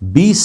20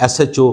SHO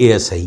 ASI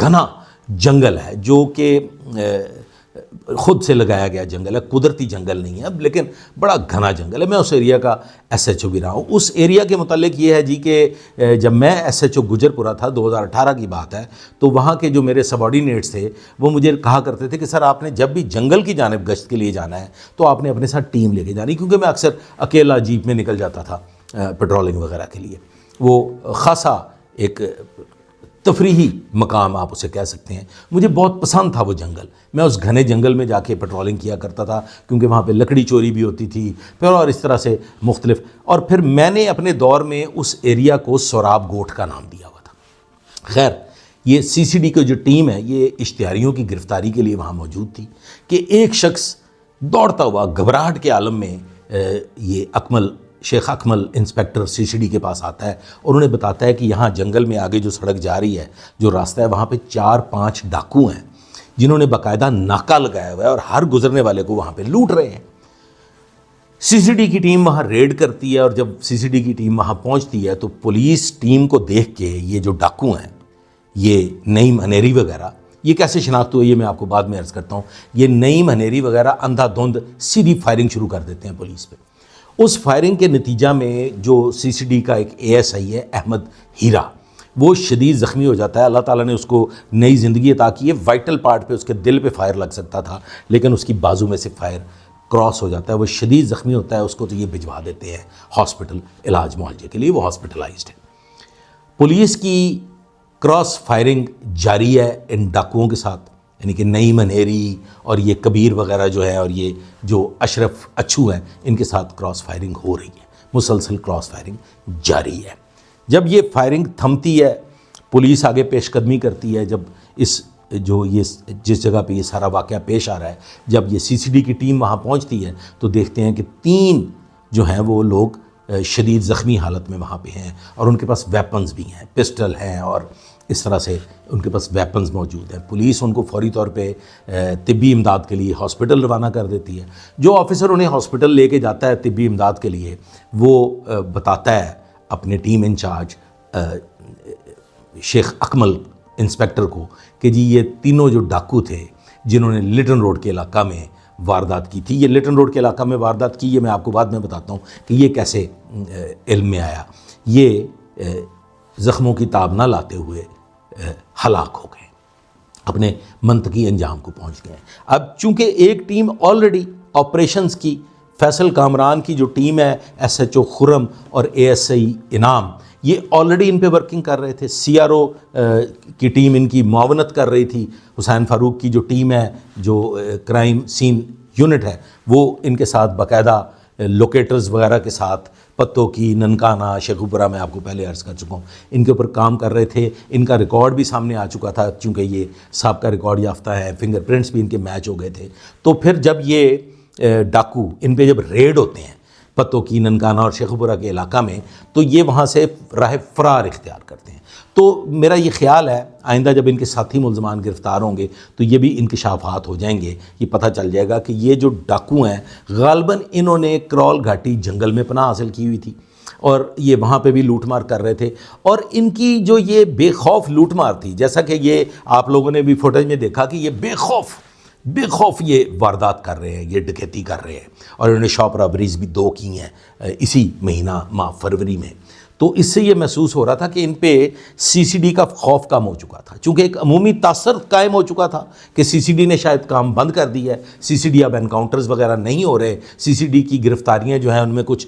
گھنا جنگل ہے جو کہ خود سے لگایا گیا جنگل ہے، قدرتی جنگل نہیں ہے اب، لیکن بڑا گھنا جنگل ہے۔ میں اس ایریا کا ایس ایچ او بھی رہا ہوں۔ اس ایریا کے متعلق یہ ہے جی کہ جب میں ایس ایچ او گجرپورہ تھا، 2018 کی بات ہے، تو وہاں کے جو میرے سبارڈینیٹس تھے وہ مجھے کہا کرتے تھے کہ سر آپ نے جب بھی جنگل کی جانب گشت کے لیے جانا ہے تو آپ نے اپنے ساتھ ٹیم لے کے جانی، کیونکہ میں اکثر اکیلا جیپ میں نکل جاتا تھا پیٹرولنگ وغیرہ کے لیے۔ وہ خاصا ایک تفریحی مقام آپ اسے کہہ سکتے ہیں۔ مجھے بہت پسند تھا وہ جنگل، میں اس گھنے جنگل میں جا کے پیٹرولنگ کیا کرتا تھا، کیونکہ وہاں پہ لکڑی چوری بھی ہوتی تھی پھر اور اس طرح سے مختلف۔ اور پھر میں نے اپنے دور میں اس ایریا کو سوراب گوٹھ کا نام دیا ہوا تھا۔ خیر، یہ سی سی ڈی کی جو ٹیم ہے یہ اشتہاریوں کی گرفتاری کے لیے وہاں موجود تھی کہ ایک شخص دوڑتا ہوا گھبراہٹ کے عالم میں یہ شیخ اکمل انسپیکٹر سی سی ڈی کے پاس آتا ہے اور انہیں بتاتا ہے کہ یہاں جنگل میں آگے جو سڑک جا رہی ہے، جو راستہ ہے، وہاں پہ 4-5 ڈاکو ہیں جنہوں نے باقاعدہ ناکہ لگایا ہوا ہے اور ہر گزرنے والے کو وہاں پہ لوٹ رہے ہیں۔ سی سی ڈی کی ٹیم وہاں ریڈ کرتی ہے اور جب سی سی ڈی کی ٹیم وہاں پہنچتی ہے تو پولیس ٹیم کو دیکھ کے یہ جو ڈاکو ہیں، یہ نعیم انیری وغیرہ، یہ کیسے شناخت ہوئی یہ میں آپ کو بعد میں عرض کرتا ہوں، یہ نعیم انیری وغیرہ اندھا دھند سیدھی فائرنگ شروع کر دیتے ہیں پولیس پہ۔ اس فائرنگ کے نتیجہ میں جو سی سی ڈی کا ایک اے ایس آئی ہے احمد ہیرا، وہ شدید زخمی ہو جاتا ہے۔ اللہ تعالیٰ نے اس کو نئی زندگی عطا کی ہے۔ وائٹل پارٹ پہ اس کے دل پہ فائر لگ سکتا تھا لیکن اس کی بازو میں سے فائر کراس ہو جاتا ہے، وہ شدید زخمی ہوتا ہے، اس کو تو یہ بھجوا دیتے ہیں ہاسپٹل علاج معالجے کے لیے، وہ ہاسپٹلائزڈ ہے۔ پولیس کی کراس فائرنگ جاری ہے ان ڈاکوؤں کے ساتھ، یعنی کہ نعیم انیری اور یہ کبیر وغیرہ جو ہے اور یہ جو اشرف اچھو ہیں، ان کے ساتھ کراس فائرنگ ہو رہی ہے، مسلسل کراس فائرنگ جاری ہے۔ جب یہ فائرنگ تھمتی ہے، پولیس آگے پیش قدمی کرتی ہے۔ جب جس جگہ پہ یہ سارا واقعہ پیش آ رہا ہے، جب یہ سی سی ڈی کی ٹیم وہاں پہنچتی ہے تو دیکھتے ہیں کہ 3 جو ہیں وہ لوگ شدید زخمی حالت میں وہاں پہ ہیں اور ان کے پاس ویپنز بھی ہیں، پسٹل ہیں اور اس طرح سے ان کے پاس ویپنز موجود ہیں۔ پولیس ان کو فوری طور پہ طبی امداد کے لیے ہاسپٹل روانہ کر دیتی ہے۔ جو آفیسر انہیں ہاسپٹل لے کے جاتا ہے طبی امداد کے لیے، وہ بتاتا ہے اپنے ٹیم انچارج شیخ اکمل انسپیکٹر کو کہ جی یہ تینوں جو ڈاکو تھے جنہوں نے لٹن روڈ کے علاقہ میں واردات کی تھی، یہ لٹن روڈ کے علاقہ میں واردات کی، یہ میں آپ کو بعد میں بتاتا ہوں کہ یہ کیسے علم میں آیا۔ یہ زخموں کی تاب نہ لاتے ہوئے ہلاک ہو گئے، اپنے منطقی انجام کو پہنچ گئے۔ اب چونکہ ایک ٹیم آلریڈی آپریشنز کی، فیصل کامران کی جو ٹیم ہے، ایس ایچ او خرم اور اے ایس آئی انعام، یہ آلریڈی ان پہ ورکنگ کر رہے تھے۔ سی آر او کی ٹیم ان کی معاونت کر رہی تھی۔ حسین فاروق کی جو ٹیم ہے، جو کرائم سین یونٹ ہے، وہ ان کے ساتھ باقاعدہ لوکیٹرز وغیرہ کے ساتھ پتوں کی، ننکانہ، شیخوپورہ میں آپ کو پہلے عرض کر چکا ہوں، ان کے اوپر کام کر رہے تھے۔ ان کا ریکارڈ بھی سامنے آ چکا تھا چونکہ یہ سابقہ ریکارڈ یافتہ ہے، فنگر پرنٹس بھی ان کے میچ ہو گئے تھے۔ تو پھر جب یہ ڈاکو ان پہ جب ریڈ ہوتے ہیں پتوں کی، ننکانہ اور شیخوپورہ کے علاقہ میں، تو یہ وہاں سے راہ فرار اختیار کرتے ہیں۔ تو میرا یہ خیال ہے آئندہ جب ان کے ساتھی ملزمان گرفتار ہوں گے تو یہ بھی انکشافات ہو جائیں گے، یہ پتہ چل جائے گا کہ یہ جو ڈاکو ہیں غالباً انہوں نے کرول گھاٹی جنگل میں پناہ حاصل کی ہوئی تھی اور یہ وہاں پہ بھی لوٹ مار کر رہے تھے۔ اور ان کی جو یہ بے خوف لوٹ مار تھی، جیسا کہ یہ آپ لوگوں نے بھی فوٹیج میں دیکھا کہ یہ بے خوف یہ واردات کر رہے ہیں، یہ ڈکیتی کر رہے ہیں، اور انہوں نے شاپ رابریز بھی 2 کی ہیں اسی ماہ فروری میں۔ تو اس سے یہ محسوس ہو رہا تھا کہ ان پہ سی سی ڈی کا خوف کم ہو چکا تھا، چونکہ ایک عمومی تاثر قائم ہو چکا تھا کہ سی سی ڈی نے شاید کام بند کر دی ہے، سی سی ڈی اب انکاؤنٹرز وغیرہ نہیں ہو رہے، سی سی ڈی کی گرفتاریاں جو ہیں ان میں کچھ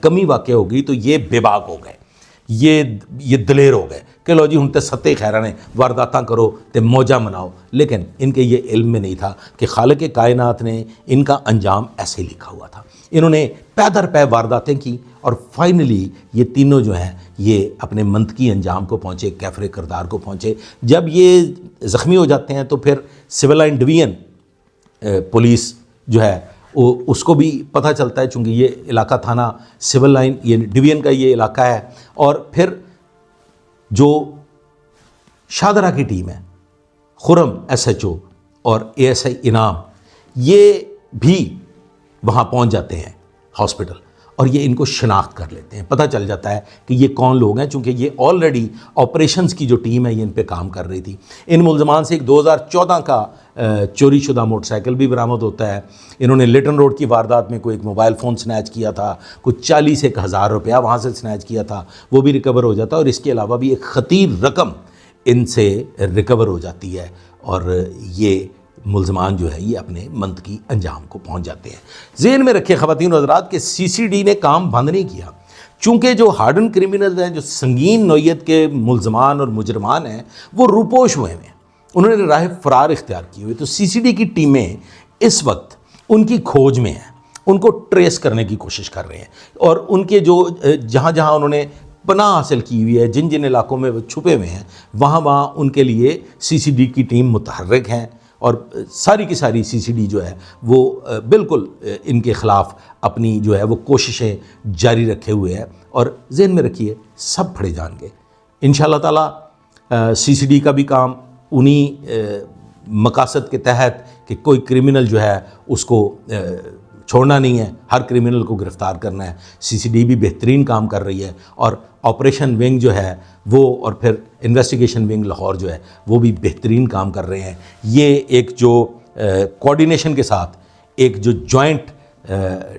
کمی واقع ہو گئی، تو یہ بے باک ہو گئے، یہ دلیر ہو گئے کہ لو جی ہن تے ستے خیرہ نے وارداتاں کرو تے موجہ مناؤ۔ لیکن ان کے یہ علم میں نہیں تھا کہ خالق کائنات نے ان کا انجام ایسے لکھا ہوا تھا۔ انہوں نے پے در پے وارداتیں کی اور فائنلی یہ تینوں جو ہیں یہ اپنے منطقی انجام کو پہنچے، کیفر کردار کو پہنچے۔ جب یہ زخمی ہو جاتے ہیں تو پھر سول لائن ڈویژن پولیس جو ہے اس کو بھی پتہ چلتا ہے، چونکہ یہ علاقہ تھانہ سول لائن یہ ڈویژن کا یہ علاقہ ہے، اور پھر جو شاہدرہ کی ٹیم ہے، خرم ایس ایچ او اور اے ایس آئی انعام، یہ بھی وہاں پہنچ جاتے ہیں ہاسپٹل، اور یہ ان کو شناخت کر لیتے ہیں، پتہ چل جاتا ہے کہ یہ کون لوگ ہیں، چونکہ یہ آلریڈی آپریشنز کی جو ٹیم ہے یہ ان پہ کام کر رہی تھی۔ ان ملزمان سے ایک 2014 کا چوری شدہ موٹر سائیکل بھی برآمد ہوتا ہے۔ انہوں نے لٹن روڈ کی واردات میں کوئی ایک موبائل فون سنیچ کیا تھا، کوئی 40,000 روپیہ وہاں سے سنیچ کیا تھا، وہ بھی ریکور ہو جاتا ہے، اور اس کے علاوہ بھی ایک خطیر رقم ان سے ریکور ہو جاتی ہے، اور یہ ملزمان جو ہے یہ اپنے منطقی انجام کو پہنچ جاتے ہیں۔ ذہن میں رکھیں خواتین و حضرات کہ سی سی ڈی نے کام بند نہیں کیا، چونکہ جو ہارڈن کرمنل ہیں، جو سنگین نوعیت کے ملزمان اور مجرمان ہیں، وہ روپوش ہوئے ہیں، انہوں نے راہ فرار اختیار کی ہوئی، تو سی سی ڈی کی ٹیمیں اس وقت ان کی کھوج میں ہیں، ان کو ٹریس کرنے کی کوشش کر رہے ہیں، اور ان کے جو جہاں جہاں انہوں نے پناہ حاصل کی ہوئی ہے، جن جن علاقوں میں وہ چھپے ہوئے ہیں، وہاں وہاں ان کے لیے سی سی ڈی کی ٹیم متحرک ہیں، اور ساری کی ساری سی سی ڈی جو ہے وہ بالکل ان کے خلاف اپنی جو ہے وہ کوششیں جاری رکھے ہوئے ہیں، اور ذہن میں رکھیے سب پھڑے جان گے انشاءاللہ تعالی۔ سی سی ڈی کا بھی کام انہی مقاصد کے تحت کہ کوئی کرمنل جو ہے اس کو چھوڑنا نہیں ہے، ہر کرمنل کو گرفتار کرنا ہے، سی سی ڈی بھی بہترین کام کر رہی ہے، اور آپریشن ونگ جو ہے وہ، اور پھر انویسٹیگیشن ونگ لاہور جو ہے وہ بھی بہترین کام کر رہے ہیں۔ یہ ایک جو کوارڈینیشن کے ساتھ ایک جو جوائنٹ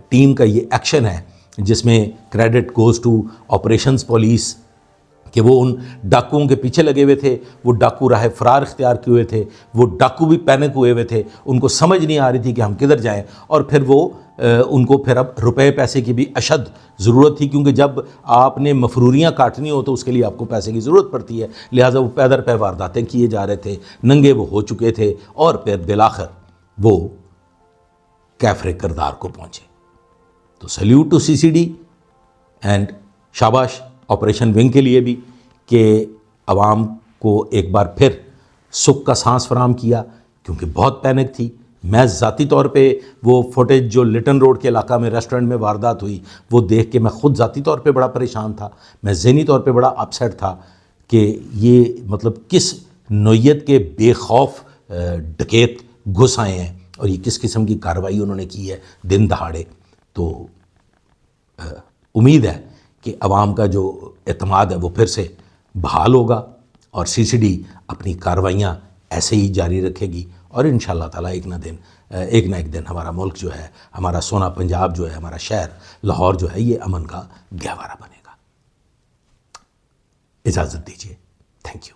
ٹیم کا یہ ایکشن ہے، جس میں credit goes to operations police کہ وہ ان ڈاکوؤں کے پیچھے لگے ہوئے تھے، وہ ڈاکو راہ فرار اختیار کیے ہوئے تھے، وہ ڈاکو بھی پینک ہوئے ہوئے تھے، ان کو سمجھ نہیں آ رہی تھی کہ ہم کدھر جائیں، اور پھر وہ ان کو پھر اب روپے پیسے کی بھی اشد ضرورت تھی، کیونکہ جب آپ نے مفروریاں کاٹنی ہو تو اس کے لیے آپ کو پیسے کی ضرورت پڑتی ہے، لہٰذا وہ پیدر پہ وارداتیں کیے جا رہے تھے، ننگے وہ ہو چکے تھے، اور پھر بالآخر وہ کیفر کردار کو پہنچے۔ تو salute to C C D, and شاباش آپریشن ونگ کے لیے بھی کہ عوام کو ایک بار پھر سکھ کا سانس فراہم کیا، کیونکہ بہت پینک تھی۔ میں ذاتی طور پہ وہ فوٹیج جو لٹن روڈ کے علاقہ میں ریسٹورنٹ میں واردات ہوئی وہ دیکھ کے میں خود ذاتی طور پہ بڑا پریشان تھا، میں ذہنی طور پہ بڑا اپسیٹ تھا کہ یہ مطلب کس نوعیت کے بے خوف ڈکیت گھس آئے ہیں، اور یہ کس قسم کی کارروائی انہوں نے کی ہے دن دہاڑے۔ تو امید ہے کہ عوام کا جو اعتماد ہے وہ پھر سے بحال ہوگا، اور سی سی ڈی اپنی کارروائیاں ایسے ہی جاری رکھے گی، اور انشاءاللہ تعالیٰ ایک نہ ایک دن ہمارا ملک جو ہے، ہمارا سونا پنجاب جو ہے، ہمارا شہر لاہور جو ہے، یہ امن کا گہوارہ بنے گا۔ اجازت دیجیے، تھینک یو۔